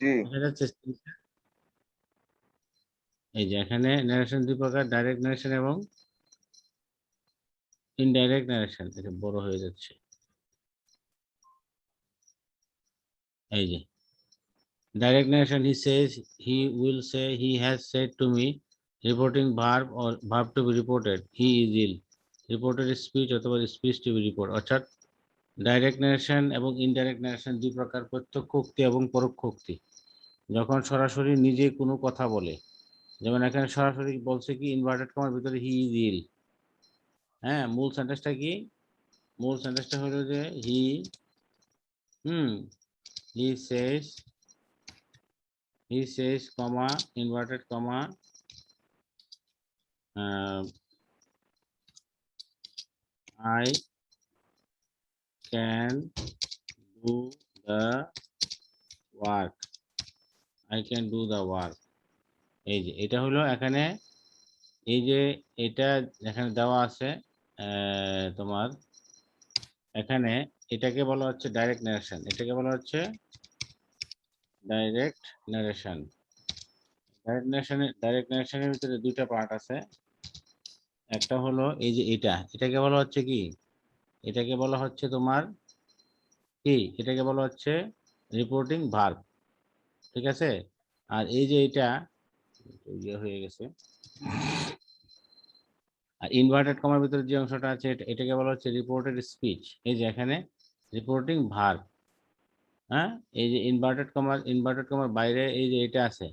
জি দেখা যাচ্ছে এই যে এখানে ন্যারেশন দুই প্রকার, ডাইরেক্ট ন্যারেশন এবং ইনডাইরেক্ট ন্যারেশন। এটা বড় হয়ে যাচ্ছে। এই যে direct narration, he says, he will say, he has said to me, reporting verb or verb to be reported, he is ill, reported speech অথবা speech to be report। অর্থাৎ direct narration এবং indirect narration দুই প্রকার, প্রত্যক্ষ উক্তি এবং পরোক্ষ উক্তি। যখন সরাসরি নিজে কোনো কথা বলে, যেমন এখানে সরাসরি বলছে কি ইনভার্টেড কমার ভিতরে হি ইজ ইল। হ্যাঁ, মূল সেন্টেন্সটা কি? মূল সেন্টেন্সটা হলো যে he says comma inverted comma I can do the work, I can do the work। এই যে এটা হলো এখানে, এই যে এটা এখানে দেওয়া আছে তোমার এখানে, এটাকে বলা হচ্ছে ডাইরেক্ট ন্যারেশন, এটাকে বলা হচ্ছে ডাইরেক্ট ন্যারেশন। ডাইরেক্ট ন্যারেশনের ভিতরে দুইটা পার্ট আছে। একটা হলো এই যে এটাকে বলা হচ্ছে কি, এটাকে বলা হচ্ছে তোমার কি, এটাকে বলা হচ্ছে রিপোর্টিং ভার্ব, ঠিক আছে। আর এই যে এটা ইয়ে হয়ে গেছে, আর ইনভার্টেড কমার ভিতরে যে অংশটা আছে এটাকে বলা হচ্ছে রিপোর্টেড স্পিচ। এই যে এখানে রিপোর্টিং ভার্ব, হ্যাঁ, এই যে ইনভার্টেড কমার বাইরে এই যে এটা আছে,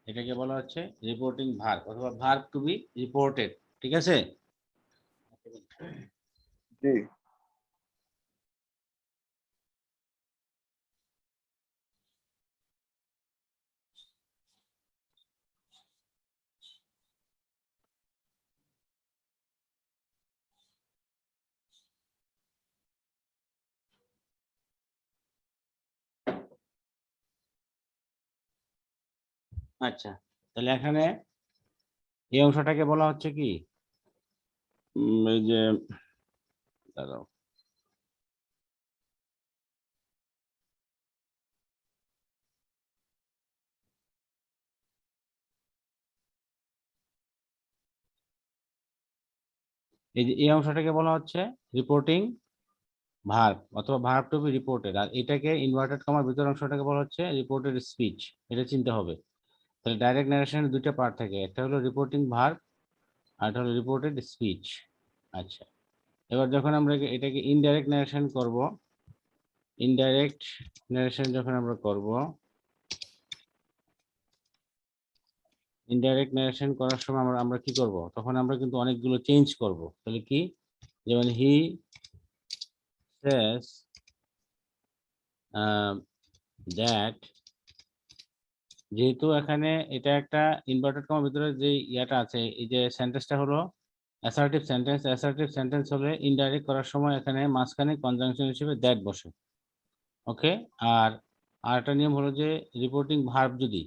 এটাকে বলা হচ্ছে রিপোর্টিং ভার্ব অথবা ভার্ব টু বি রিপোর্টেড, ঠিক আছে। জি আচ্ছা, তাহলে এখানে এই অংশটাকে বলা হচ্ছে কি, এই যে দাঁড়াও, এই যে এই অংশটাকে বলা হচ্ছে রিপোর্টিং ভার্ব অথবা ভার্ব টু বি রিপোর্টেড, আর এটাকে ইনভার্টেড কমার ভিতর অংশটাকে বলা হচ্ছে রিপোর্টেড স্পিচ। এটা চিনতে হবে। তাহলে ডাইরেক্ট ন্যারেশনের দুইটা পার্ট থাকে, একটা হলো রিপোর্টিং ভার্ব আর একটা হলো রিপোর্টেড স্পিচ। আচ্ছা, এবার যখন আমরা এটাকে ইনডাইরেক্ট ন্যারেশন করব, ইনডাইরেক্ট ন্যারেশন যখন আমরা করব, ইনডাইরেক্ট ন্যারেশন করার সময় আমরা কি করব, তখন আমরা কিন্তু অনেকগুলো চেঞ্জ করব। তাহলে কি, যেমন হি সেজ দ্যাট, যেহেতু এখানে এটা একটা ইনভার্টেড কমার ভিতরে যে ইয়াটা আছে, এই যে সেন্টেন্সটা হলো অ্যাসার্টিভ সেন্টেন্স। অ্যাসার্টিভ সেন্টেন্স হলে ইনডাইরেক্ট করার সময় এখানে মাঝখানে কনজাংশন হিসেবে দ্যাট বসে, ওকে। আর আরেকটা নিয়ম হলো যে রিপোর্টিং ভার্ব যদি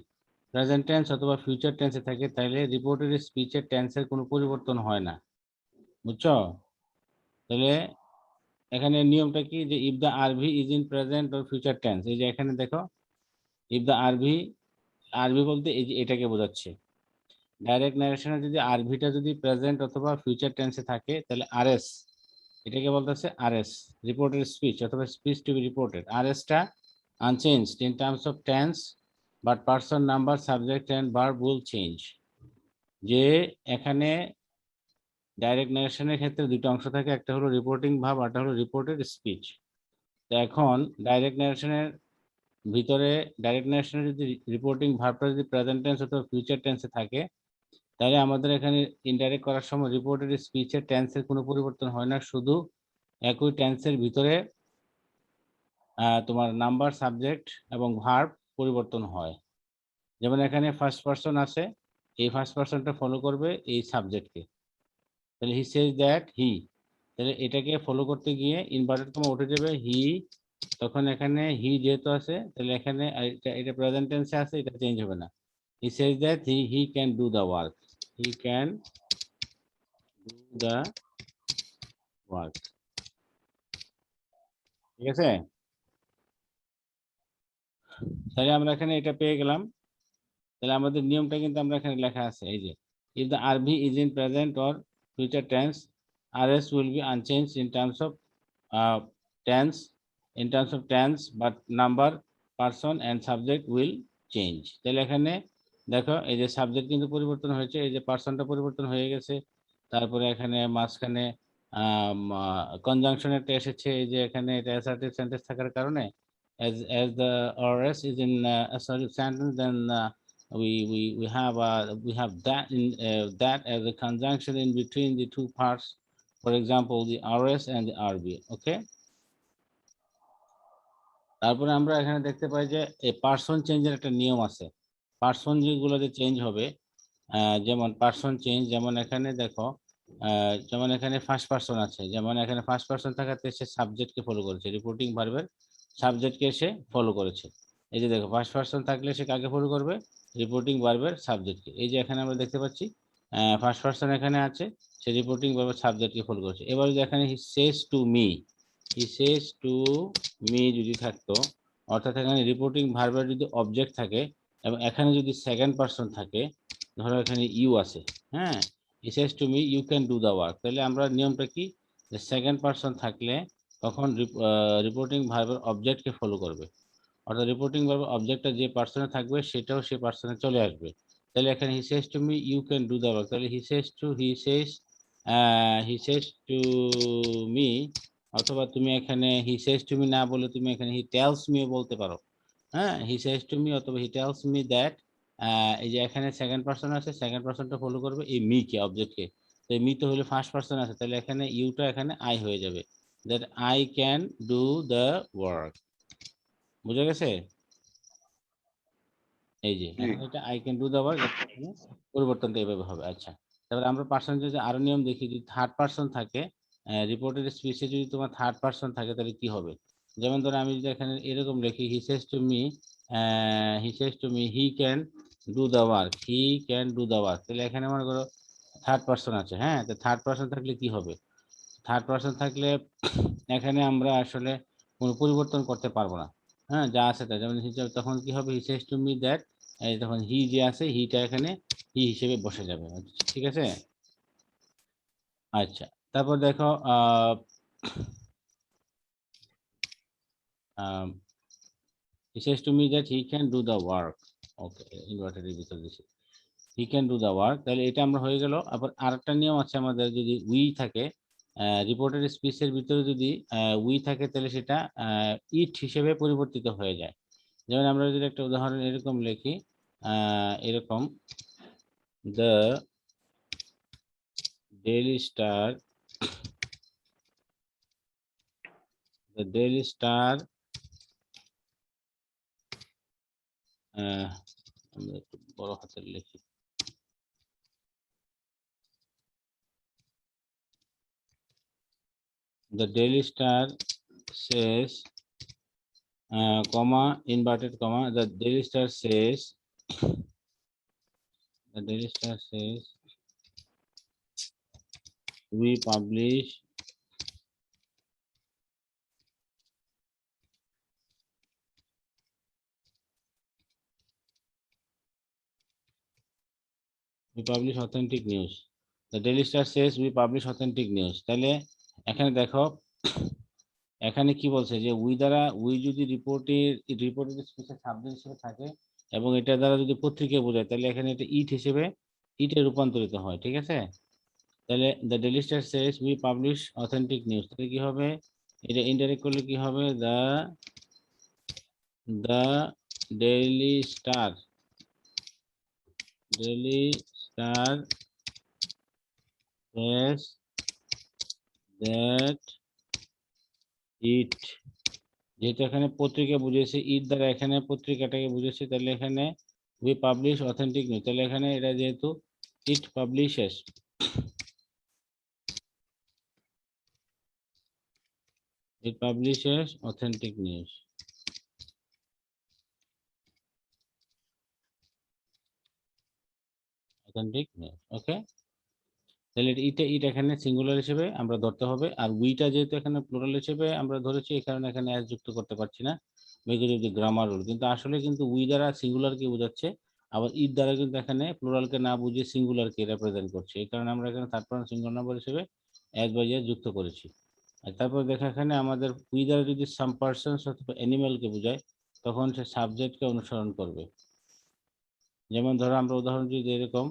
প্রেজেন্ট টেন্স অথবা ফিউচার টেন্সে থাকে, তাহলে রিপোর্টেড স্পিচের টেন্সের কোনো পরিবর্তন হয় না, বুঝছো। তাহলে এখানে নিয়মটা কি, যে if the RV is in present or future tense, এই যে এখানে দেখো ইফ দ্য আরভি, আরভি বলতে এই যে এটাকে বোঝাচ্ছে। ডাইরেক্ট ন্যারেশনে যদি আরভিটা যদি প্রেজেন্ট অথবা ফিউচার টেন্সে থাকে, তাহলে আরএস, এটাকে বলতেছে আরএস, রিপোর্টেড স্পিচ অথবা স্পিচ টু বি রিপোর্টেড। আরএসটা unchanged in terms of tense, but person, number, subject and verb will change. যে এখানে ডাইরেক্ট ন্যারেশনের ক্ষেত্রে দুটো অংশ থাকে, একটা হলো রিপোর্টিং ভার্ব আর একটা হলো রিপোর্টেড স্পিচ। তো এখন ডাইরেক্ট ন্যারেশনের ভিতরে, ডাইরেক্ট ন্যারেশনের যদি রিপোর্টিং ভার্বটা যদি প্রেজেন্ট টেন্স অথবা ফিউচার টেন্সে থাকে, তাহলে আমাদের এখানে ইনডাইরেক্ট করার সময় রিপোর্টেড স্পিচের টেন্সের কোনো পরিবর্তন হয় না, শুধু একই টেন্সের ভিতরে তোমার নাম্বার, সাবজেক্ট এবং ভার্ব পরিবর্তন হয়। যেমন এখানে ফার্স্ট পারসন আছে, এই ফার্স্ট পারসনটা ফলো করবে এই সাবজেক্টকে, তাহলে হি সেজ দ্যাট হি, তাহলে এটাকে ফলো করতে গিয়ে ইনভার্টেড কমা উঠে যাবে হি, তখন এখানে হি যেহেতু আছে, তাহলে এখানে এটা প্রেজেন্ট টেন্সে আছে, এটা চেঞ্জ হবে না। He says that he can do the work, he can do the work, ঠিক আছে। তাহলে আমরা এখানে এটা পেয়ে গেলাম। তাহলে আমাদের নিয়মটা কিন্তু আমরা এখানে লেখা আছে, এই যে if the RV is in present or future tense, RS will be unchanged in terms of tense, but number, person and subject will change. তাহলে এখানে দেখো এই যে সাবজেক্ট কিন্তু পরিবর্তন হয়েছে, এই যে পার্সনটা পরিবর্তন হয়ে গেছে, তারপরে এখানে মাঝখানে কনজাংশন একটা এসেছে, এই যে এখানে এটা অ্যাসার্টিভ সেন্টেন্স থাকার কারণে as the RS is in assertive sentence, then we have that in that as a conjunction in between the two parts, for example the RS and the RB. Okay, তারপরে আমরা এখানে দেখতে পাই যে এই person চেঞ্জের একটা নিয়ম আছে। পার্সন যেগুলোতে চেঞ্জ হবে, যেমন পার্সন চেঞ্জ, যেমন এখানে দেখো যেমন এখানে ফার্স্ট পার্সন আছে, যেমন এখানে ফার্স্ট পার্সন থাকাতে সে সাবজেক্টকে ফলো করেছে, রিপোর্টিং ভার্বের সাবজেক্টকে সে ফলো করেছে। এই যে দেখো ফার্স্ট পার্সন থাকলে সে কাকে ফলো করবে, রিপোর্টিং ভার্বের সাবজেক্টকে। এই যে এখানে আমরা দেখতে পাচ্ছি ফার্স্ট পার্সন এখানে আছে, সে রিপোর্টিং ভার্বের সাবজেক্টকে ফলো করেছে। এবার যদি এখানে he says to me, he says to me যদি থাকতো, অর্থাৎ এখানে রিপোর্টিং ভার্বের যদি অবজেক্ট থাকে এবং এখানে যদি সেকেন্ড পার্সন থাকে, ধরো এখানে ইউ আছে, হ্যাঁ, he says to me you can do the work, তাহলে আমরা নিয়মটা কি, যে সেকেন্ড পার্সন থাকলে তখন রিপোর্টিং ভার্বের অবজেক্টকে ফলো করবে, অর্থাৎ রিপোর্টিং ভার্বের অবজেক্টটা যে পার্সনে থাকবে সেটাও সেই পার্সনে চলে আসবে। তাহলে এখানে he says to me you can do the work, তাহলে হি সেজ টু মি, অথবা তুমি এখানে হি সেজ টু মি না বলে তুমি এখানে হি টেলস মিও বলতে পারো। হ্যাঁ, হি সেজ টু মি অথবা হি টেলস মি দ্যাট, এই যে এখানে সেকেন্ড পার্সন আছে, সেকেন্ড পার্সনটা ফলো করবে এই মি কে, অবজেক্টকে। তো মি তো হলো ফার্স্ট পার্সন আছে, তাহলে এখানে ইউটা এখানে আই হয়ে যাবে, that I can do the work. বুঝা গেছে? এই যে জি। এখন এটা I can do the work, পরিবর্তনটা এভাবে হবে। আচ্ছা, তারপরে আমরা পার্সন যদি আরো নিয়ম দেখি, যদি থার্ড পার্সন থাকে, রিপোর্টেড স্পিচে যদি তোমার থার্ড পার্সন থাকে তাহলে কি হবে? যেমন ধরো আমি যদি এখানে এরকম লিখি, he says to me he can do the work, he can do the work, তাহলে এখানে মনে করো থার্ড পার্সন আছে, হ্যাঁ, তো থার্ড পার্সন থাকলে কি হবে? থার্ড পার্সন থাকলে এখানে আমরা আসলে কোনো পরিবর্তন করতে পারবো না, হ্যাঁ, যা আছে তাই, যেমন তখন কি হবে, হি সেজ টু মি দ্যাট, তখন হি যে আছে হিটা এখানে হি হিসেবে বসে যাবে। ঠিক আছে, আচ্ছা, তারপর দেখো he says to me that he can do the work. Okay, inverted ভিতরে দিছি, he can do the work, তাহলে এটা আমরা হয়ে গেল। আবার আরেকটা নিয়ম আছে আমাদের, যদি উই থাকে রিপোর্টেড স্পিচের ভিতরে, যদি উই থাকে তাহলে সেটা ইট হিসেবে পরিবর্তিত হয়ে যায়। যেমন আমরা যদি একটা উদাহরণ এরকম লিখি, এরকম the daily star, the daily star, আমরা একটু বড় হাতের লিখি, the daily star says, comma, inverted comma, the daily star says, the daily star says we publish authentic news, the daily star says we publish authentic news। তাহলে এখানে দেখো এখানে কি বলছে, যে উই দ্বারা, উই যদি রিপোর্টেড স্পিচের সাবজেক্ট হিসেবে থাকে এবং এটা দ্বারা যদি পত্রিকা বোঝায়, তাহলে এখানে এটা ইট হিসেবে ইটে রূপান্তরিত হয়। ঠিক আছে, তাহলে the daily star Sage we publish authentic news, তাহলে কি হবে, এটা ইনডাইরেক্ট করলে কি হবে, the daily star says that it, যেহেতু এখানে পত্রিকা বুঝেছে, ইট দ্বারা এখানে পত্রিকাটাকে বুঝেছে, তাহলে এখানে উই পাবলিশ অথেন্টিক নিউজ, তাহলে এখানে এটা যেহেতু ইট পাবলিশেস, অথেন্টিক নিউজ। অথেন্টিক নিউজ, ওকে, তাহলে ইট এখানে সিঙ্গুলার হিসেবে আমরা ধরতে হবে, আর উইটা যেহেতু এখানে প্লুরাল হিসেবে আমরা ধরেছি, এই কারণে এখানে অ্যাস যুক্ত করতে পারছি না, because of the grammar rule. কিন্তু আসলে কিন্তু উই দ্বারা সিঙ্গুলারকে বোঝাচ্ছে, আবার ইট দ্বারা কিন্তু এখানে প্লুরালকে না বুঝিয়ে সিঙ্গুলারকে রিপ্রেজেন্ট করছে। এই কারণে আমরা এখানে থার্ড পারসন সিঙ্গুলার নাম্বার হিসেবে অ্যাজ বা ইয়ে যুক্ত করেছি। আর তারপর দেখো এখানে আমাদের উই দ্বারা যদি সাম পারসনস অথবা অ্যানিমেলকে বোঝায়, তখন সে সাবজেক্টকে অনুসরণ করবে। যেমন ধরো আমরা উদাহরণ যদি এরকম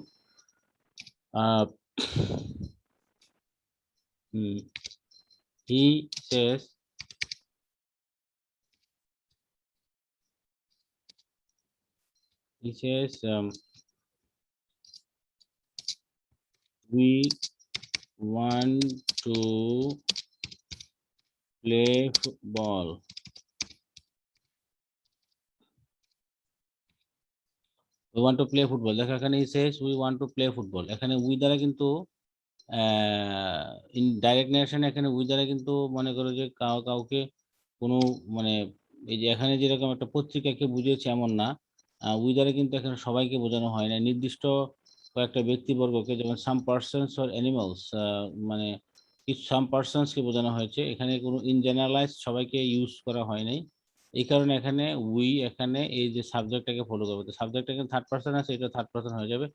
he says we want to play football. We want to play football. দেখো এখানে he says we want to play football. এখানে we দ্বারা কিন্তু ইন ডাইরেক্ট নেশন, এখানে উই দ্বারা কিন্তু মনে করো যে কাউকে কোনো মানে এই যে এখানে যেরকম একটা পত্রিকাকে বুঝিয়েছে এমন না, উই দ্বারা কিন্তু এখানে সবাইকে বোঝানো হয় না, নির্দিষ্ট কয়েকটা ব্যক্তিবর্গকে, যেমন সাম পার্সনস অর অ্যানিমালস, মানে কিছু সাম পার্সনসকে বোঝানো হয়েছে। এখানে কোনো ইন জেনারেলাইজ সবাইকে ইউজ করা হয় নাই। এই কারণে এখানে উই এখানে এই যে সাবজেক্টটাকে ফলো করবে, তো সাবজেক্ট এখানে থার্ড পার্সন আছে, এটা থার্ড পার্সন হয়ে যাবে।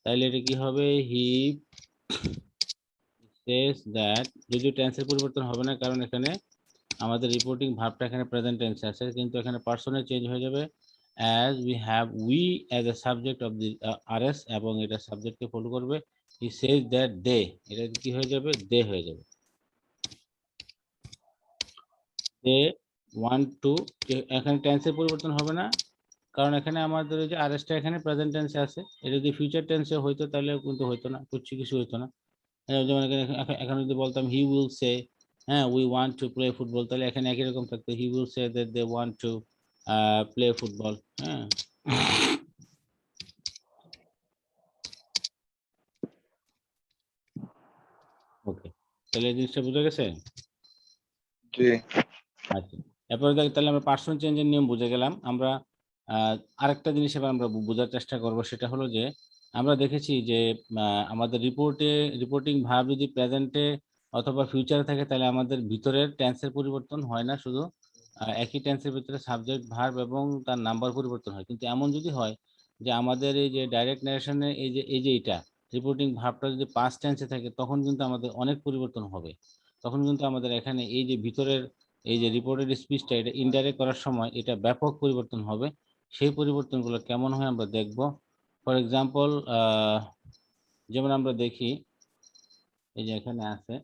তাইলে এটা কি হবে, হি says that, যদিও টেন্সের পরিবর্তন হবে না কারণ এখানে আমাদের রিপোর্টিং ভার্বটা এখানে প্রেজেন্ট টেন্সে আছে, কিন্তু এখানে পার্সনে চেঞ্জ হয়ে যাবে as we have we as a subject of the rs, এবং এটা সাবজেক্টকে ফলো করবে। he says that they, এটা কি হয়ে যাবে, they হয়ে যাবে। they want to, এখানে টেন্সের পরিবর্তন হবে না কারণ এখানে আমাদের ওই যে আরএসটা এখানে প্রেজেন্ট টেন্সে আছে, এটা যদি ফিউচার টেন্সে হইতো তাহলে কিন্তু হইতো না, কিছু হইতো না। যেমন এখানে যদি বলতাম হি উইল সে, হ্যাঁ we want to play football, তাহলে এখানে একই রকম থাকতো, he will say that they want to play football. হ্যাঁ, ওকে, তাহলে এই জিনিসটা বুঝে গেছে? জি। আচ্ছা, এরপরে তাহলে আমরা পার্সন চেঞ্জের নিয়ম বুঝে গেলাম। আমরা আরেকটা জিনিস এবার আমরা বোঝার চেষ্টা করব, সেটা হলো যে আমরা দেখেছি যে আমাদের রিপোর্টিং ভার্ব যদি প্রেজেন্টে অথবা ফিউচারে থাকে, তাহলে আমাদের ভিতরের টেন্সের পরিবর্তন হয় না, শুধু একই টেন্সের ভিতরে সাবজেক্ট ভার্ব এবং তার নাম্বার পরিবর্তন হয়। কিন্তু এমন যদি হয় যে আমাদের এই যে ডাইরেক্ট নারেশনে এই যে এটা রিপোর্টিং ভার্বটা যদি পাস্ট টেন্সে থাকে, তখন কিন্তু আমাদের অনেক পরিবর্তন হবে। তখন কিন্তু আমাদের এখানে এই যে ভিতরের এই যে রিপোর্টেড স্পিচটা, এটা ইনডাইরেক্ট করার সময় এটা ব্যাপক পরিবর্তন হবে। সেই পরিবর্তনগুলো কেমন হয় আমরা দেখব। ফর এক্সাম্পল, যেমন আমরা দেখি এই যে এখানে আছে,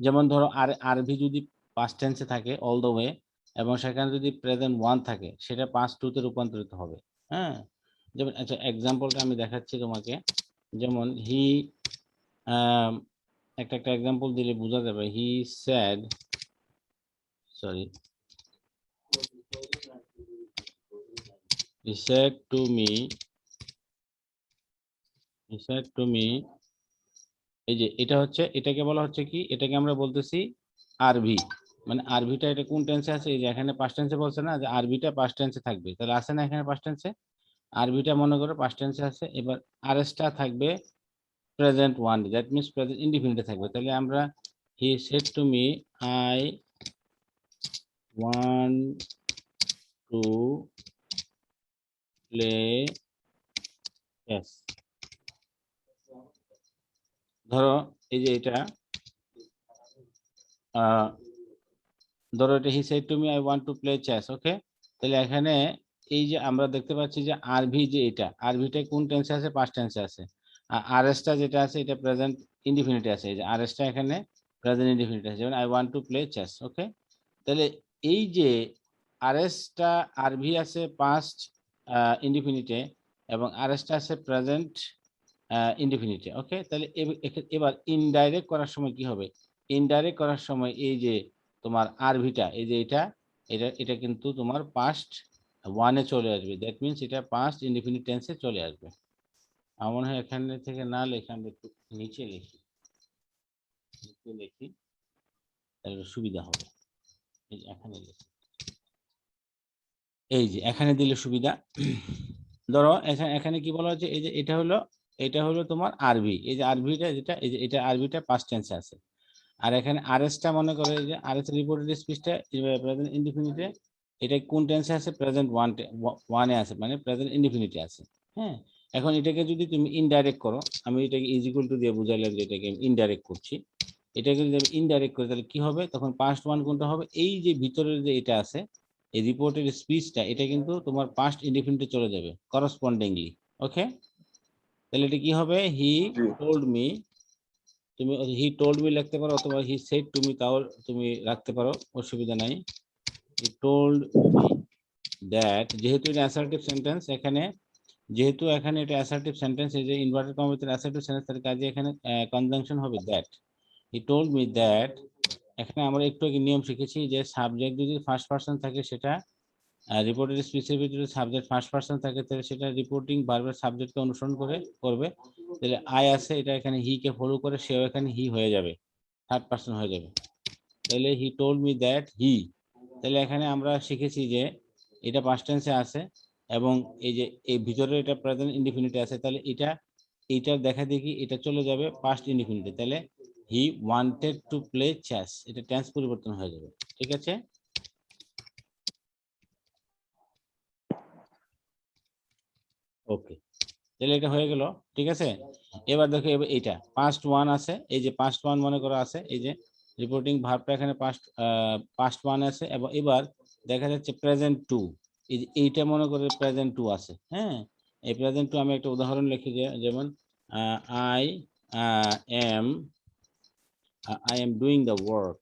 যেমন ধরো আরভি যদি পাস্ট টেন্সে থাকে অল দ্য ওয়ে, এবং সেখানে যদি প্রেজেন্ট ওয়ান থাকে, সেটা পাস্ট টুতে রূপান্তরিত হবে। হ্যাঁ, যেমন আচ্ছা এক্সাম্পলটা আমি দেখাচ্ছি তোমাকে। যেমন হি, একটা এক্সাম্পল দিলে বোঝা যাবে। হি sad, sorry, he said to me, এই যে এটা হচ্ছে, এটাকে বলা হচ্ছে কি, এটাকে আমরা বলতেছি আরভি। মানে আরভিটা এটা কোন টেন্সে আছে, এই যে এখানে পাস্ট টেন্সে বলছে না যে আরভিটা পাস্ট টেন্সে থাকবে, তাহলে আছে না এখানে পাস্ট টেন্সে, আরভিটা মনে করো পাস্ট টেন্সে আছে। এবার আরএসটা থাকবে present one, that means present ইনডিফিনিটে থাকবে। তাহলে আমরা he said to me I want to play chess. ধরো এই যে এটা ধরো এটা he said to me I want to play chess, okay. তাহলে এখানে এই যে আমরা দেখতে পাচ্ছি যে আরভি, যে এটা আরভিটা কোন টেন্সে আছে, পাস্ট টেন্সে আছে। আর আরএসটা যেটা আছে এটা প্রেজেন্ট ইনডিফিনিটে আছে, এই যে আরএসটা এখানে প্রেজেন্ট ইনডিফিনিটে আছে, যেমন I want to play chess, okay. তাহলে এই যে আরএসটা আরভি আছে পাস্ট ইনডিফিনিটে এবং আরএসটা আছে প্রেজেন্ট ইনডিফিনিটে, ওকে। তাহলে এবার ইনডাইরেক্ট করার সময় কি হবে, ইনডাইরেক্ট করার সময় এই যে তোমার আরভিটা, এই যে এটা এটা এটা কিন্তু তোমার পাস্ট ওয়ানে চলে আসবে, দ্যাট মিনস এটা পাস্ট ইনডিফিনিট টেন্সে চলে আসবে। আমার মনে হয় এখানে থেকে না লিখে আমরা একটু নিচে লিখি তাহলে সুবিধা হবে। এই যে এখানে লিখি, এই যে এখানে দিলে সুবিধা। ধরো এখানে কি বলা হচ্ছে, এই যে এটা হলো তোমার আরবি, এই যে আরবিটা যেটা, এই যে এটা আরবিটা পাস্ট টেন্সে আছে। আর এখানে আরএসটা মনে করে যে আরএস রিপোর্টেড স্পিচটা প্রেজেন্ট ইনডিফিনিটে, এটা কোন টেন্সে আছে? প্রেজেন্ট ওয়ানে আছে, মানে প্রেজেন্ট ইনডিফিনিটে আছে। হ্যাঁ, এখন এটাকে যদি তুমি ইনডাইরেক্ট করো, আমি এটাকে ইজ ইকুয়াল টু দিয়ে বুঝাইলাম যে এটাকে ইনডাইরেক্ট করছি, এটাকে যদি আমি ইনডাইরেক্ট করি তাহলে কি হবে? তখন পাস্ট ওয়ান কোনটা হবে? এই যে ভিতরের যে এটা আছে, এই রিপোর্টেড স্পিচটা, এটা কিন্তু তোমার পাস্ট ইনডিফিনিটে চলে যাবে করসপন্ডিংলি। ওকে, তাহলে এটা কি হবে? হি জি টোল্ড মি, তুমি হি টোল্ড মি লিখতে পারো, অথবা হি সেড টু মি, তাও তুমি রাখতে পারো, অসুবিধা নাই। হি টোল্ড মি দ্যাট, যেহেতু এটা অ্যাসার্টিভ সেন্টেন্স, এখানে যেহেতু এখানে এটা অ্যাসার্টিভ সেন্টেন্স, এই যে ইনভার্টেড কমার ভিতরে অ্যাসার্টিভ সেন্টেন্স, তার কাজে এখানে কনজাংশন হবে that. He told me that, এখানে আমরা একটু আগে নিয়ম শিখেছি যে সাবজেক্ট যদি ফার্স্ট পারসন থাকে, সেটা রিপোর্টেড স্পিচের ভিতরে সাবজেক্ট ফার্স্ট পারসন থাকে, তাহলে সেটা রিপোর্টিং ভার্বের সাবজেক্টকে অনুসরণ করবে। তাহলে আই আছে, এটা এখানে হি কে ফলো করে, সেও এখানে হি হয়ে যাবে, থার্ড পারসন হয়ে যাবে। তাহলে হি টোল্ড মি দ্যাট হি, তাহলে এখানে আমরা শিখেছি যে এটা পাস্ট টেন্সে আছে, এবং এই যে এই ভিতরে এটা প্রেজেন্ট ইনডিফিনিটে আছে, তাহলে এইটার দেখা দেখি এটা চলে যাবে পাস্ট ইনডিফিনিটে। তাহলে he wanted to play chess, এটা টেন্স পরিবর্তন হয়ে যাবে। ঠিক আছে, ওকে, তাহলে এটা হয়ে গেল। ঠিক আছে, এবার দেখো, এবার এইটা পাস্ট ওয়ান আছে, এই যে পাস্ট ওয়ান মনে করা আছে, এই যে রিপোর্টিং ভার্বটা এখানে পাস্ট ওয়ান আছে, এবং এবার দেখা যাচ্ছে প্রেজেন্ট টু, এই যে এইটা মনে করে প্রেজেন্ট টু আছে। হ্যাঁ, এই প্রেজেন্ট টু আমি একটা উদাহরণ লিখি, যে যেমন I am I am doing the work,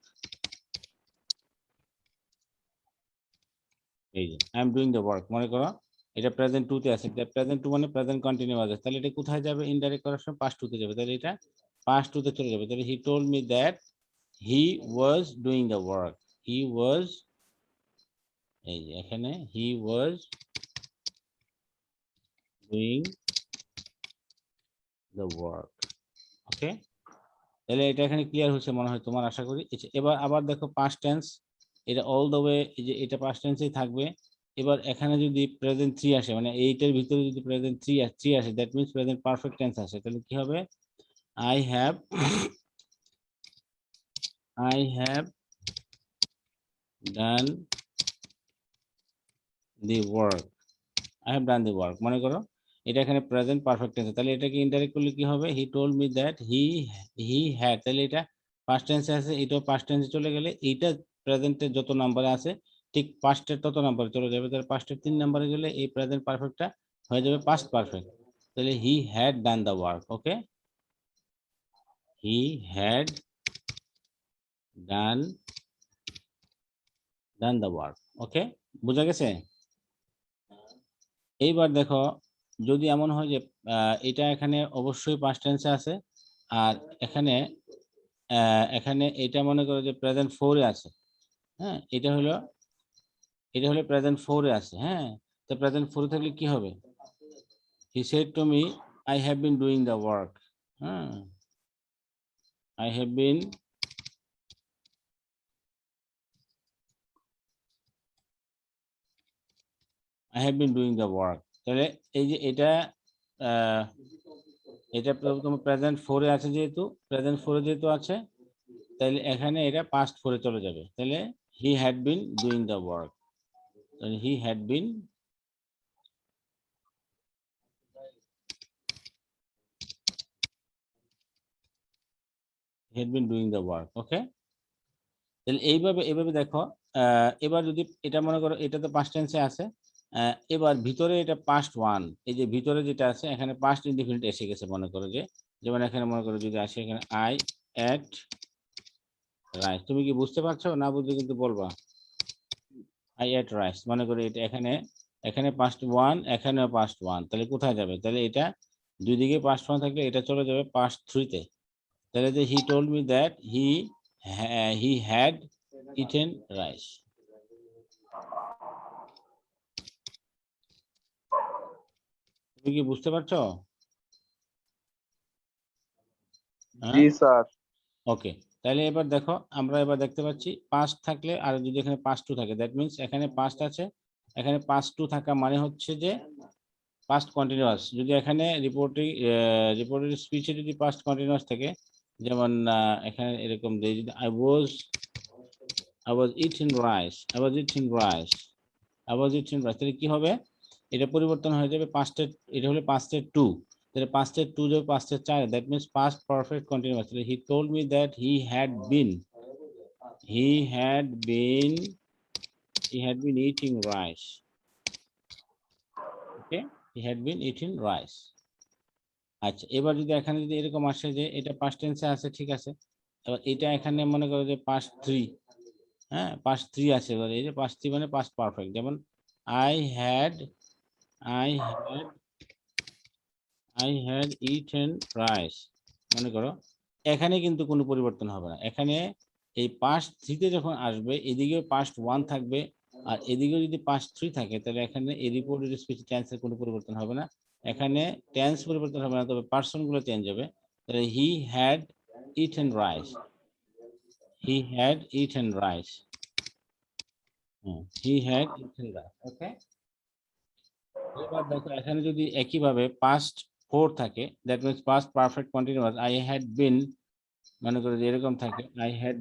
এই যে I am doing the work মনে করো, এটা প্রেজেন্ট টু তে আছে, প্রেজেন্ট টু মানে প্রেজেন্ট কন্টিনিউয়াস আছে, তাহলে এটা কোথায় যাবে? ইনডাইরেক্ট করার সময় পাস্ট টু তে যাবে, তাহলে এটা পাস্ট টু তে চলে যাবে। তাহলে he told me that he was doing the work, he was, এই যে এখানে he was doing the work. Okay, তাহলে এটা এখানে ক্লিয়ার হচ্ছে মনে হয় তোমার, আশা করি। এবার আবার দেখো পাস্ট টেন্স, এটা অল দ্য ওয়ে, এই যে এটা পাস্ট টেন্সেই থাকবে। এবার এখানে যদি প্রেজেন্ট থ্রি আসে, মানে এইটার ভিতরে যদি প্রেজেন্ট থ্রি আসে, that means present perfect tense আসে, তাহলে কি হবে? I have done the work, I have done the work মনে করো, এটা এখানে প্রেজেন্ট পারফেক্ট টেন্স, তাহলে এটাকে ইনডাইরেক্ট করলে কি হবে? হি told me that he had, তাহলে এটা পাস্ট টেন্সে আছে, এটাও পাস্ট টেন্সে চলে গেলে এইটা প্রেজেন্টের যত নাম্বারে আছে ঠিক পাস্টের তত নাম্বারে চলে যাবে, তাহলে পাস্টের 3 নাম্বারে গেলে এই প্রেজেন্ট পারফেক্টটা হয়ে যাবে পাস্ট পারফেক্ট। তাহলে he had done the work. Okay, he had done the work. Okay, বোঝা গেছে? এইবার দেখো, যদি এমন হয় যে এটা এখানে অবশ্যই পাস্ট টেন্সে আছে, আর এখানে এখানে এটা মনে করো যে প্রেজেন্ট ফোরে আছে। হ্যাঁ, এটা হলো প্রেজেন্ট ফোরে আছে। হ্যাঁ, তো প্রেজেন্ট ফোরে থাকলে কি হবে? He said to me I have been doing the work. হ্যাঁ, I have been doing the work. তাহলে এই যে এটা এটা তোমার প্রেজেন্ট ফোরে আছে, যেহেতু আছে, তাহলে এখানে এটা পাস্ট ফোরে চলে যাবে। তাহলে he had been doing the work, তাহলে he had been doing the work. Okay, তাহলে এইভাবে দেখো, এবার যদি এটা মনে করো, এটা তো পাস্ট টেন্সে আছে, এবার ভিতরে এটা পাস্ট ওয়ান, এই যে ভিতরে যেটা আছে এখানে পাস্ট ইনডিফিনিট এসে গেছে মনে করো, যে যেমন এখানে মনে করো যদি আসে এখানে আই এট রাইস, তুমি কি বুঝতে পারছো? না বুঝলে কিন্তু বলবা। আই এট রাইস মনে করি, এটা এখানে পাস্ট ওয়ান, এখানেও পাস্ট ওয়ান, তাহলে কোথায় যাবে? তাহলে এটা দুই দিকে পাস্ট ওয়ান থাকলে এটা চলে যাবে পাস্ট থ্রিতে। তাহলে যে হি told me that he had eaten rice. তুমি কি বুঝতে পারছো? জি স্যার। ওকে, তাহলে এবার দেখো, আমরা এবার দেখতে পাচ্ছি পাস্ট থাকলে, আর যদি এখানে পাস্ট টু থাকে, দ্যাট মিনস এখানে পাস্ট আছে, এখানে পাস্ট টু থাকা মানে হচ্ছে যে পাস্ট কন্টিনিউয়াস। যদি এখানে রিপোর্টেড স্পিচে যদি পাস্ট কন্টিনিউয়াস থাকে, যেমন এখানে এরকম দেই যদি I was eating rice, I was eating rice, I was eating rice, তাহলে কি হবে? এটা পরিবর্তন হয়ে যাবে পাস্টের, এটা হলো পাস্টের টু, তাহলে পাস্টের টু যাবে পাস্টের চার, that means past perfect continuous. তাহলে he told me that he had been he had been eating rice. Okay, he had been eating rice. আচ্ছা, এবার যদি এখানে যদি এরকম আসে যে এটা পাস্ট টেন্সে আছে, ঠিক আছে, এবার এটা এখানে মনে করো যে পাস্ট থ্রি, হ্যাঁ পাস্ট থ্রি আছে, এবার এই যে পাস্ট থ্রি মানে পাস্ট পারফেক্ট, যেমন I had I had I had eaten rice, মনে করো এখানে কিন্তু কোনো পরিবর্তন হবে না। এখানে এই পাস্ট থ্রিতে যখন আসবে এদিকেও পাস্ট ওয়ান থাকবে আর এদিকেও যদি পাস্ট থ্রি থাকে, তাহলে এখানে এই রিপোর্টেড স্পিচ টেন্সের কোনো পরিবর্তন হবে না। এখানে টেন্স পরিবর্তন হবে না, তবে পার্সন গুলো চেঞ্জ হবে। তাহলে he had eaten rice, he had eaten rice, he had eaten rice. Okay, এবার দেখো এখানে যদি একইভাবে পাস্ট ফোর থাকে, that means past perfect continuous, I had been, মনে করো যে এরকম থাকে I had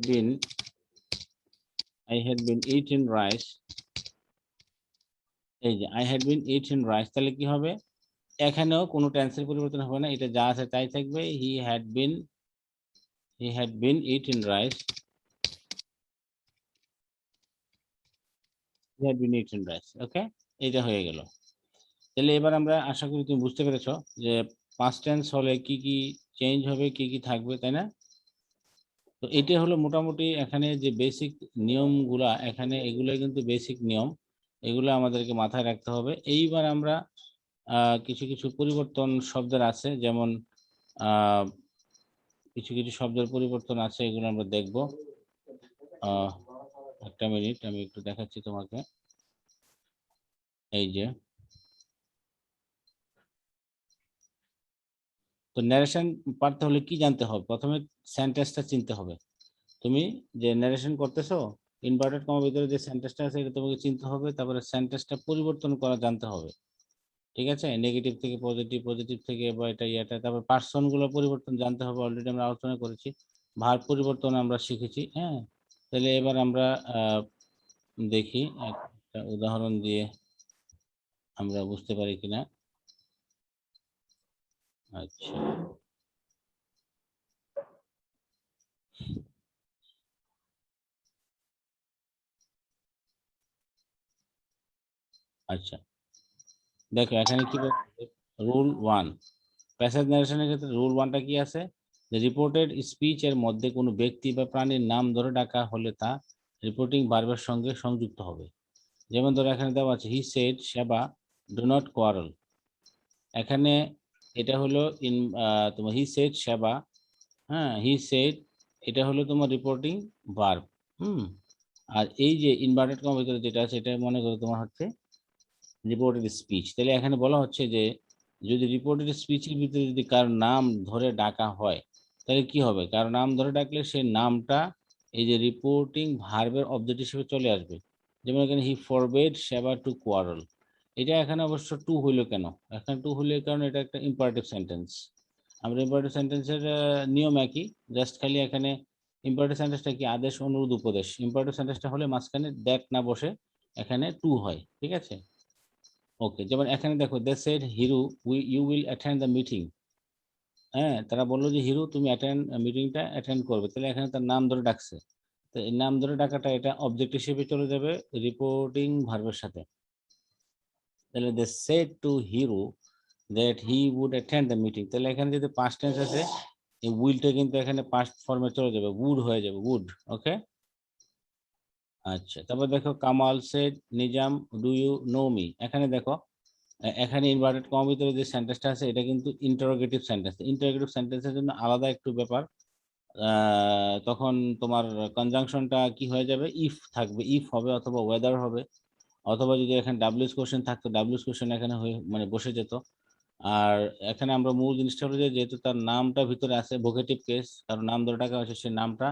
been eating rice, এই যে I had been eating rice, তাহলে কি হবে? এখানেও কোনো টেন্সের পরিবর্তন হবে না, এটা যা আছে তাই থাকবে, he had been eating rice, he had been eating rice. ওকে, এটা হয়ে গেল। তাহলে এবার আমরা আশা করি তুমি বুঝতে পেরেছো যে পাস্ট টেন্স হলে কি কি চেঞ্জ হবে, কি কি থাকবে, তাই না? তো এটা হলো মোটামুটি এখানে যে বেসিক নিয়মগুলা, এখানে এগুলো কিন্তু বেসিক নিয়ম, এগুলো আমাদেরকে মাথায় রাখতে হবে। এইবার আমরা কিছু কিছু পরিবর্তন শব্দের আছে, যেমন কিছু কিছু শব্দের পরিবর্তন আছে, এগুলো আমরা দেখব। একটা মিনিট, আমি একটু দেখাচ্ছি তোমাকে। এই যে, তো ন্যারেশন পারতে হলে কি জানতে হবে? প্রথমে সেন্টেন্সটা চিনতে হবে। তুমি যে ন্যারেশন করতেছো, ইনভার্টেড কমার ভিতরে যে সেন্টেন্সটা আছে এটা তোমাকে চিনতে হবে, তারপরে সেন্টেন্সটা পরিবর্তন করা জানতে হবে, ঠিক আছে? নেগেটিভ থেকে পজিটিভ, পজিটিভ থেকে বা এটা ইয়াটা, তারপর পার্সন গুলো পরিবর্তন জানতে হবে, অলরেডি আমরা আলোচনা করেছি। ভার্ব পরিবর্তন আমরা শিখেছি, হ্যাঁ। তাহলে এবার আমরা দেখি একটা উদাহরণ দিয়ে আমরা বুঝতে পারি কিনা। আচ্ছা, আচ্ছা দেখো এখানে কি রুল ওয়ান, প্যাসেজ ন্যারেশনের ক্ষেত্রে রুল ওয়ানটা কি আছে? রিপোর্টেড স্পিচ এর মধ্যে কোনো ব্যক্তি বা প্রাণীর নাম ধরে ডাকা হলে তা রিপোর্টিং ভার্বের সঙ্গে সংযুক্ত হবে। যেমন ধরো এখানে দেওয়া আছে হি সেড সেবা ডু নট কোয়ারেল, এখানে এটা হলো তোমার হি সেড সেবা, হ্যাঁ হি সেড, এটা হলো তোমার রিপোর্টিং ভার্ব। আর এই যে ইনভার্টেড কমার ভিতরে যেটা আছে এটা মনে করো তোমার হচ্ছে রিপোর্টেড স্পিচ। তাহলে এখানে বলা হচ্ছে যে যদি রিপোর্টেড স্পিচের ভিতরে যদি কারোর নাম ধরে ডাকা হয়, তাহলে কি হবে? কারোর নাম ধরে ডাকলে সেই নামটা এই যে রিপোর্টিং ভার্বের অবজেক্ট হিসেবে চলে আসবে। যেমন এখানে হি ফরবেড সেবা টু কোয়ারল, এটা এখানে অবশ্য টু হইলো কেন? এখানে টু হইলে কারণ এটা একটা ইম্পারেটিভ সেন্টেন্স। আমরা ইম্পারেটিভ সেন্টেন্সের নিয়ম একই, জাস্ট খালি এখানে ইম্পারেটিভ সেন্টেন্সটা কি আদেশ অনুরোধ উপদেশ। ইম্পারেটিভ সেন্টেন্সটা হলে মাঝখানে দ্যাট না বসে এখানে টু হয়, ঠিক আছে? ওকে, যেমন এখানে দেখো they said Hiru you will attend the meeting, হ্যাঁ তারা বললো যে হিরু তুমি মিটিংটা অ্যাটেন্ড করবে, তাহলে এখানে তার নাম ধরে ডাকছে, তো এই নাম ধরে ডাকাটা এটা অবজেক্ট হিসেবে চলে যাবে রিপোর্টিং ভার্বের সাথে। তাহলে they said to Hiru that he would attend the meeting, তাহলে এখানে যদি পাস্ট টেন্স আছে এই উইলটা কিন্তু এখানে পাস্ট ফর্মে চলে যাবে, উড হয়ে যাবে, উড। ওকে, আচ্ছা তারপর দেখো Kamal said Nizam do you know me, এখানে দেখো এখানে ইনভার্টেড কমার ভিতরে যে সেন্টেন্সটা আছে এটা কিন্তু ইন্টারোগেটিভ সেন্টেন্স। ইন্টারোগেটিভ সেন্টেন্সের জন্য আলাদা একটু ব্যাপার, তখন তোমার কনজাংশনটা কি হয়ে যাবে? ইফ থাকবে, ইফ হবে অথবা ওয়েদার হবে, অথবা যদি এখানে ডাব্লিউএস কোশ্চেন থাকতো ডাব্লিউএস কোশ্চেন এখানে হয়ে মানে বসে যেত। আর এখানে আমরা মূল জিনিসটা হলো যে যেহেতু তার নামটা ভিতরে আছে ভোকেটিভ কেস, কারণ নাম ধরে টাকা হয়েছে, সেই নামটা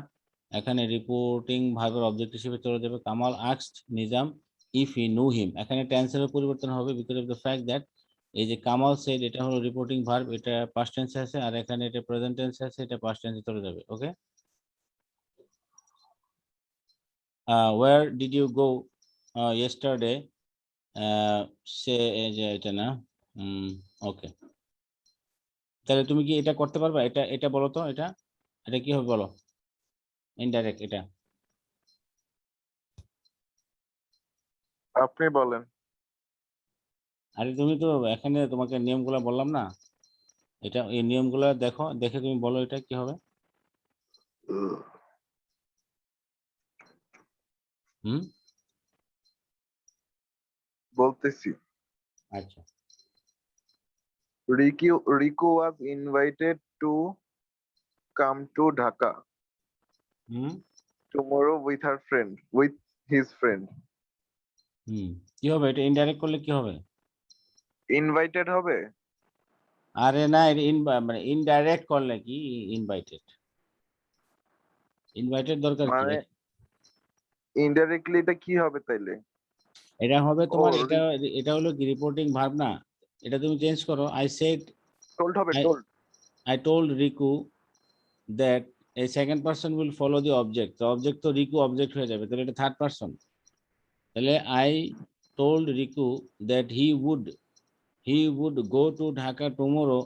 এখানে রিপোর্টিং ভার্বের অবজেক্ট হিসেবে চলে যাবে। Kamal asked Nizam if he know him, এখানে টেন্সের পরিবর্তন হবে because of the fact that এই যে কামাল সেড এটা হলো রিপোর্টিং ভার্ব, এটা পাস্ট টেন্সে আছে, আর এখানে এটা প্রেজেন্ট টেন্সে আছে, এটা পাস্ট টেন্সে চলে যাবে। ওকে, where did you go yesterday? সে এই যে এটা না, ওকে, তাহলে তুমি কি এটা করতে পারবা? এটা এটা বলো তো, এটা এটা কি হবে বলো, ইনডাইরেক্ট এটা। আপনি বলেন। আরে তুমি তো এখানে তোমাকে নিয়মগুলো বললাম না, এটা এই নিয়মগুলো দেখো, দেখে তুমি বলো এটা কি হবে। হুম, বলতেছি। আচ্ছা, Riku was invited to come to Dhaka hmm, tomorrow with his friend. হুম, কি হবে এটা ইনডাইরেক্ট করলে কি হবে? Invited হবে? আরে না, এটা মানে ইনডাইরেক্ট করলে কি ইনভাইটেড, ইনভাইটেড দরকার কি? মানে ইনডাইরেক্টলি এটা কি হবে তাইলে? এটা হবে ও তোমার, এটা এটা হলো কি রিপোর্টিং ভার্ব না, এটা তুমি চেঞ্জ করো। আই সেড, টোল্ড হবে, I told. I told Riku that a second person will follow the object, তো অবজেক্ট তো রিকু অবজেক্ট হয়ে যাবে, তাহলে এটা থার্ড পারসন। তাহলে I told Riku that he would go to Dhaka tomorrow,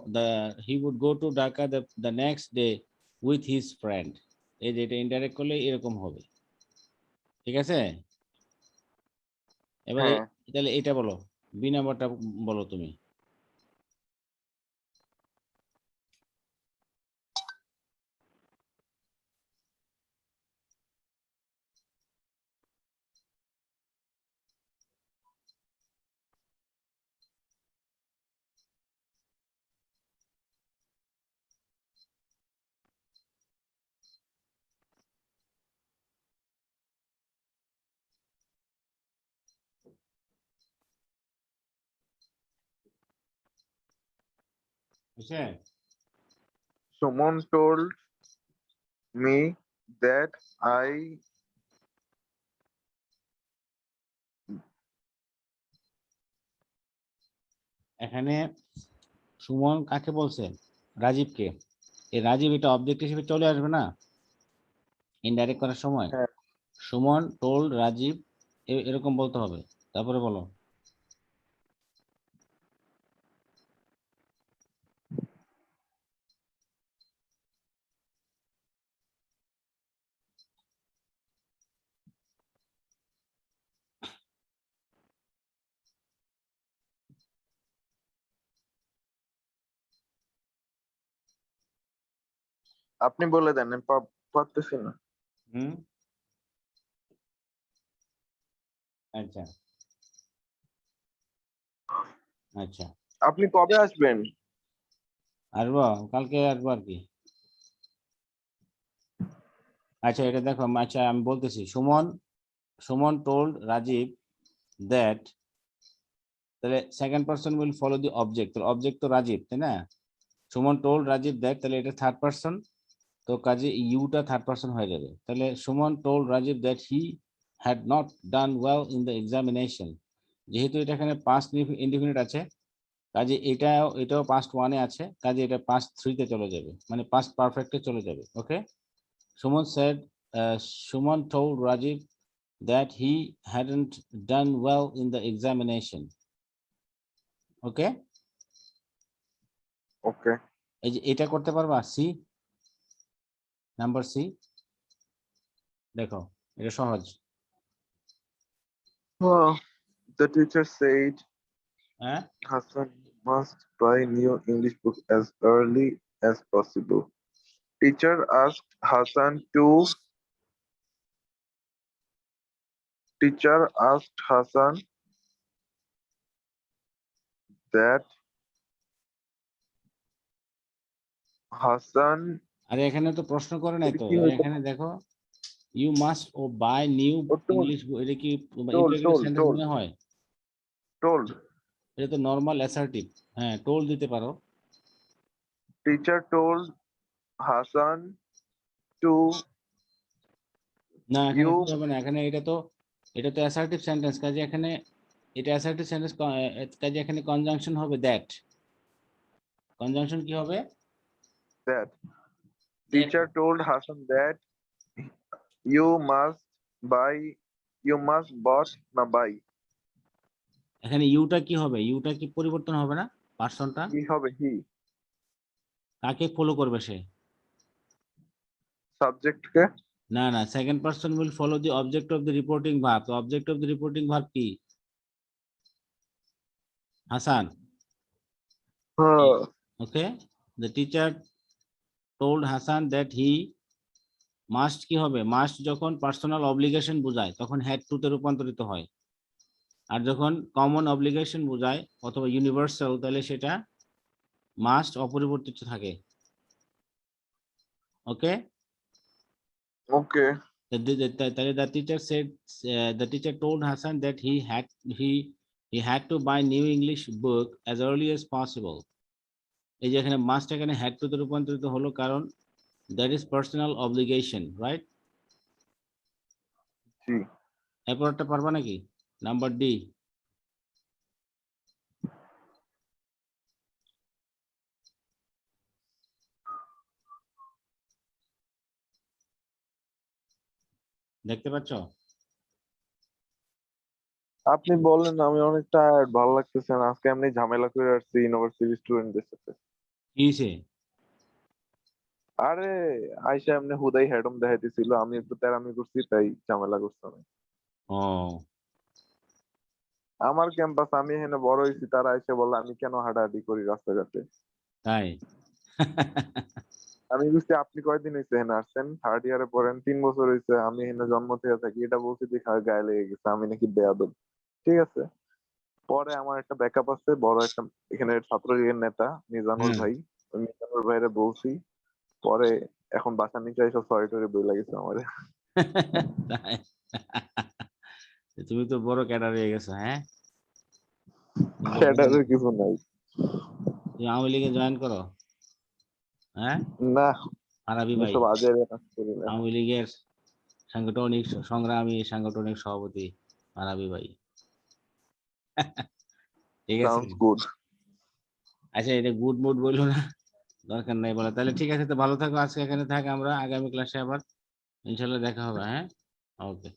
he would go to Dhaka the next day with his friend। এই যে এটা ইনডাইরেক্ট করলে এরকম হবে, ঠিক আছে? এবারে হ্যাঁ। তাহলে এটা বলো, বি নাম্বারটা বলো তুমি। বুঝছে? Someone told me that এখানে সুমন কাকে বলছে? রাজীবকে। এই রাজীব এটা অবজেক্ট হিসেবে চলে আসবে না ইনডাইরেক্ট করার সময়? হ্যাঁ, সুমন টোল্ড রাজীব, এরকম বলতে হবে। তারপরে বলো। আপনি বলে দেন, আমি পারতেছি না। হুম, আচ্ছা, আচ্ছা, আপনি কবে আসবেন? আসবো কালকে, আসবো আর কি। আচ্ছা এটা দেখো, আচ্ছা আমি বলতেছি, সুমন টোল্ড রাজীব দ্যাট, তাহলে second person will follow the object, object তো রাজীব, তাই না? সুমন টোল্ড রাজীব দ্যাট, তাহলে এটা থার্ড পারসন, তো কাজে ইউটা থার্ড পারসন হয়ে যাবে। তাহলে Suman told Rajib that he had not done well in the examination, যেহেতু এটা এখানে পাস্ট ইনডিফিনিট আছে, কাজে এটাও পাস্ট ওয়ানে আছে, কাজে এটা পাস্ট থ্রিতে চলে যাবে, মানে পাস্ট পারফেক্টে চলে যাবে। Okay, Suman said, Suman told Rajeev that he hadn't done well in the examination. Okay, okay. এই যে এটা করতে পারবা, সি নাম্বার সি, দেখো এটা সহজ। The teacher said হ্যাঁ, Hassan must buy new English book as early as possible. Teacher asked Hassan to Teacher asked that Hassan আরে এখানে তো প্রশ্ন করে নাই এটা তো, কি হইতে এখানে দেখো you must obey new told English, এটা কি told interrogative told sentence told মনে হয়? told এটা তো নরমাল অ্যাসার্টিভ। হ্যাঁ, টোল দিতে পারো। Teacher told Hassan to না এখানে you কি হবে না, এখানে এটা তো অ্যাসার্টিভ সেন্টেন্স, কাজে এখানে এটা অ্যাসার্টিভ সেন্টেন্স, কাজে এখানে কনজাংশন হবে দ্যাট। কনজাংশন কি হবে? That teacher told Hassan that you must buy, you must bought না buy, এখানে ইউটা কি হবে? ইউটা কি পরিবর্তন হবে না? পার্সনটা কি হবে he, কাকে ফলো করবে সে? subject কে, না না, second person will follow the object of the reporting verb. তো object of the reporting verb কি? হাসান। হ্যাঁ okay, the teacher told Hasan that he must কি হবে? মাস্ট যখন পার্সোনাল অব্লিগেশন বোঝায় তখন হ্যাড টু তে রূপান্তরিত হয়, আর যখন কমন অব্লিগেশন বোঝায় অথবা ইউনিভার্সাল তাহলে সেটা মাস্ট অপরিবর্তিত থাকে। ওকে, okay, তাহলে the teacher said, the teacher told Hassan that he had to buy new English book as early as possible. এই যে এখানে মাস্ট এখানে হ্যাড টু তে রূপান্তরিত হলো কারণ that is personal obligation, right? জি এরপরটা পারবা নাকি? Number D. দেখতে পাচ্ছ? আপনি বলেন, আমি অনেক টায়ার্ড, ভালো লাগতেছে না আজকে, এমনি ঝামেলা করে আসছি ইউনিভার্সিটি স্টুডেন্টদের সাথে। কি হয়েছে? আরে আইসা এমনি হুদাই হেডম দেখাইতেছিল, আমি একটু তেরামি করছি তাই ঝামেলা করছে না। ও আমার ক্যাম্পাস, আমি এখানে বড় হয়েছি, তারা এসে বলে আমি কেন হাঁটাহাঁটি করি রাস্তাঘাটে। তাই? আমি বুঝছি আপনি কয়দিন হয়েছে এখানে আসছেন, থার্ড ইয়ারে পড়েন, 3 বছর হয়েছে, আমি এখানে জন্ম থেকে থাকি, এটা বলছি দেখে আর গায়ে লেগে গেছে আমি নাকি বেয়াদব। ঠিক আছে, পরে আমার একটা ব্যাকআপ আছে, বড় একটা এখানে ছাত্রলীগের নেতা মিজানুর হুম। ভাই, ওই মিজানুর ভাইরে বলছি, পরে এখন বাসার নিচে এসে সরি টরি বই লাগিয়েছে আমার। তাই? তুমি তো বড় ক্যাডার হয়ে গেছো, হ্যাঁ? সেটার কিছু নাই। তুমি আওয়ামী লীগে জয়েন করো, হ্যাঁ? না, আরাবি আমি ভাই সব আজের কাজ করি না। আওয়ামী লীগের সাংগঠনিক সংগ্রামী সাংগঠনিক সভাপতি আরাবি ভাই। ঠিক আছে, সাউন্ডস গুড। আচ্ছা এটা গুড মুড বললো না, দরকার নাই বলা। তাহলে ঠিক আছে, তো ভালো থাকো, আজকে এখানে থাক, আমরা আগামী ক্লাসে আবার ইনশাল্লাহ দেখা হবে, হ্যাঁ? ওকে।